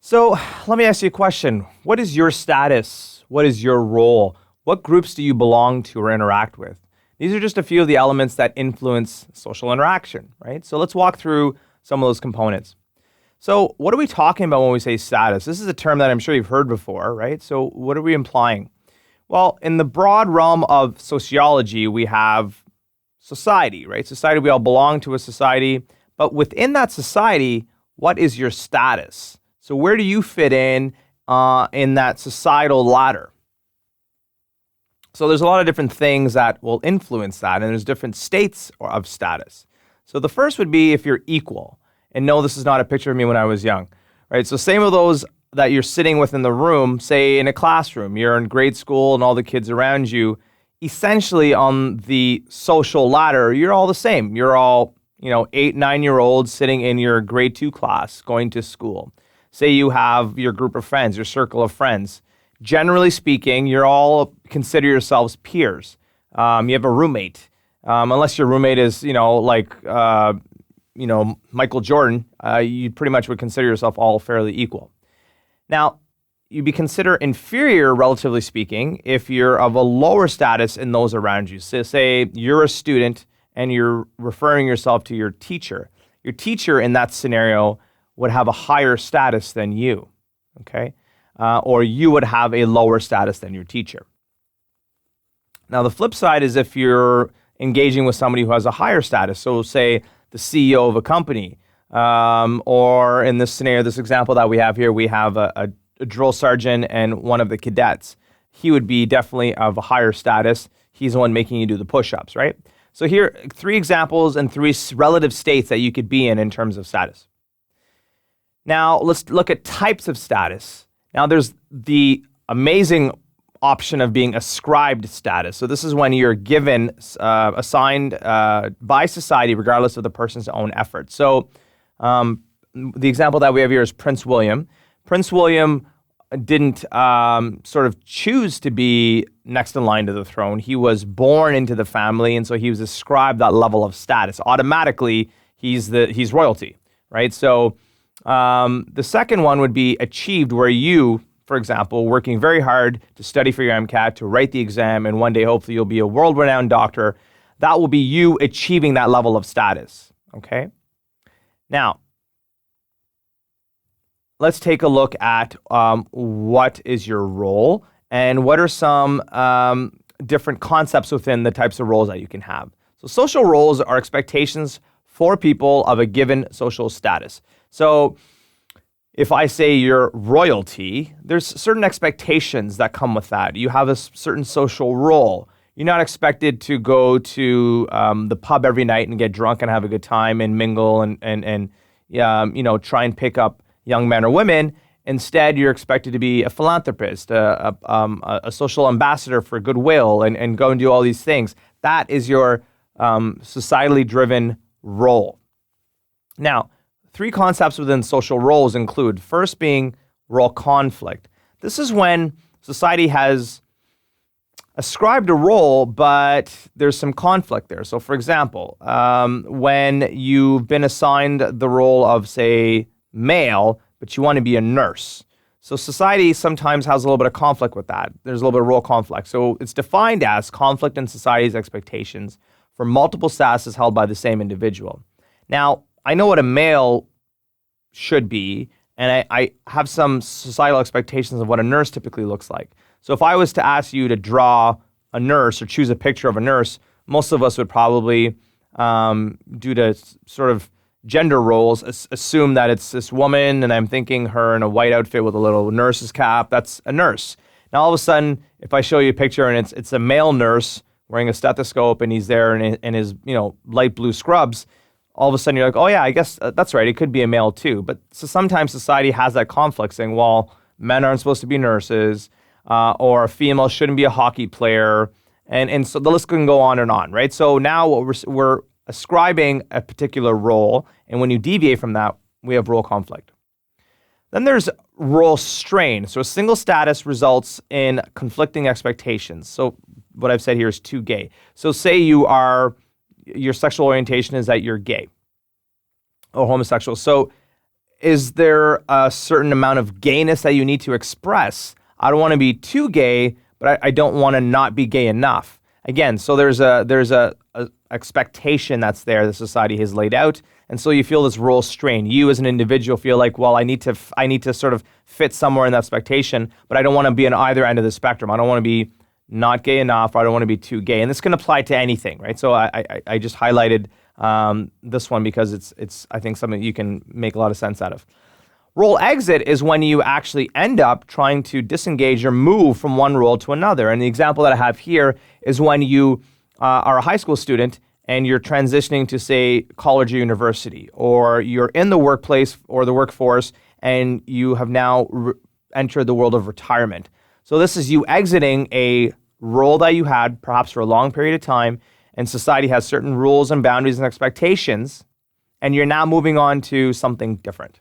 So let me ask you a question. What is your status? What is your role? What groups do you belong to or interact with? These are just a few of the elements that influence social interaction, right? So let's walk through some of those components. So what are we talking about when we say status? This is a term that I'm sure you've heard before, right? So what are we implying? Well, in the broad realm of sociology, we have society, right? Society, we all belong to a society, but within that society, what is your status? So where do you fit in that societal ladder? So there's a lot of different things that will influence that, and there's different states of status. So the first would be if you're equal. And no, this is not a picture of me when I was young, right? So same with those that you're sitting with in the room, say in a classroom, you're in grade school and all the kids around you, essentially on the social ladder, you're all the same. You're all, 8, 9-year-olds sitting in your grade 2 class going to school. Say you have your group of friends, your circle of friends. Generally speaking, you're all consider yourselves peers. You have a roommate, unless your roommate is, Michael Jordan, you pretty much would consider yourself all fairly equal. Now, you'd be considered inferior, relatively speaking, if you're of a lower status in those around you. So say you're a student and you're referring yourself to your teacher. Your teacher in that scenario would have a higher status than you, okay? Or you would have a lower status than your teacher. Now, the flip side is if you're engaging with somebody who has a higher status, so say the CEO of a company, or in this scenario, this example that we have here, we have a drill sergeant and one of the cadets. He would be definitely of a higher status. He's the one making you do the push-ups, right? So here, 3 examples and 3 relative states that you could be in terms of status. Now, let's look at types of status. Now, there's the amazing option of being ascribed status. So this is when you're given, assigned by society, regardless of the person's own effort. So the example that we have here is Prince William. Prince William didn't sort of choose to be next in line to the throne. He was born into the family, and so he was ascribed that level of status. Automatically, he's royalty, right? So the second one would be achieved, where you, for example, working very hard to study for your MCAT, to write the exam, and one day hopefully you'll be a world-renowned doctor. That will be you achieving that level of status, okay? Now, let's take a look at what is your role and what are some different concepts within the types of roles that you can have. So social roles are expectations for people of a given social status. So if I say you're royalty, there's certain expectations that come with that. You have a certain social role. You're not expected to go to the pub every night and get drunk and have a good time and mingle and try and pick up young men or women. Instead, you're expected to be a philanthropist, a social ambassador for goodwill, and go and do all these things. That is your societally driven role. Now, 3 concepts within social roles include, first being role conflict. This is when society has ascribed a role, but there's some conflict there. So for example, when you've been assigned the role of, say, male, but you want to be a nurse. So society sometimes has a little bit of conflict with that. There's a little bit of role conflict. So it's defined as conflict in society's expectations for multiple statuses held by the same individual. Now, I know what a male should be, and I have some societal expectations of what a nurse typically looks like. So if I was to ask you to draw a nurse or choose a picture of a nurse, most of us would probably, due to sort of gender roles, assume that it's this woman, and I'm thinking her in a white outfit with a little nurse's cap. That's a nurse. Now all of a sudden, if I show you a picture and it's a male nurse wearing a stethoscope and he's there in his light blue scrubs, all of a sudden you're like, oh yeah, I guess that's right. It could be a male too. But so sometimes society has that conflict, saying, well, men aren't supposed to be nurses, or a female shouldn't be a hockey player, and so the list can go on, right? So now what we're ascribing a particular role, and when you deviate from that, we have role conflict. Then there's role strain. So a single status results in conflicting expectations. So what I've said here is too gay. So say your sexual orientation is that you're gay or homosexual. So is there a certain amount of gayness that you need to express? I don't want to be too gay, but I don't want to not be gay enough. Again, so there's a expectation that's there that society has laid out, and so you feel this role strain. You as an individual feel like, well, I need to sort of fit somewhere in that expectation, but I don't want to be on either end of the spectrum. I don't want to be not gay enough, or I don't want to be too gay. And this can apply to anything, right? So I just highlighted this one because it's I think something you can make a lot of sense out of. Role exit is when you actually end up trying to disengage or move from one role to another. And the example that I have here is when you are a high school student and you're transitioning to, say, college or university, or you're in the workplace or the workforce and you have now entered the world of retirement. So this is you exiting a role that you had perhaps for a long period of time, and society has certain rules and boundaries and expectations, and you're now moving on to something different.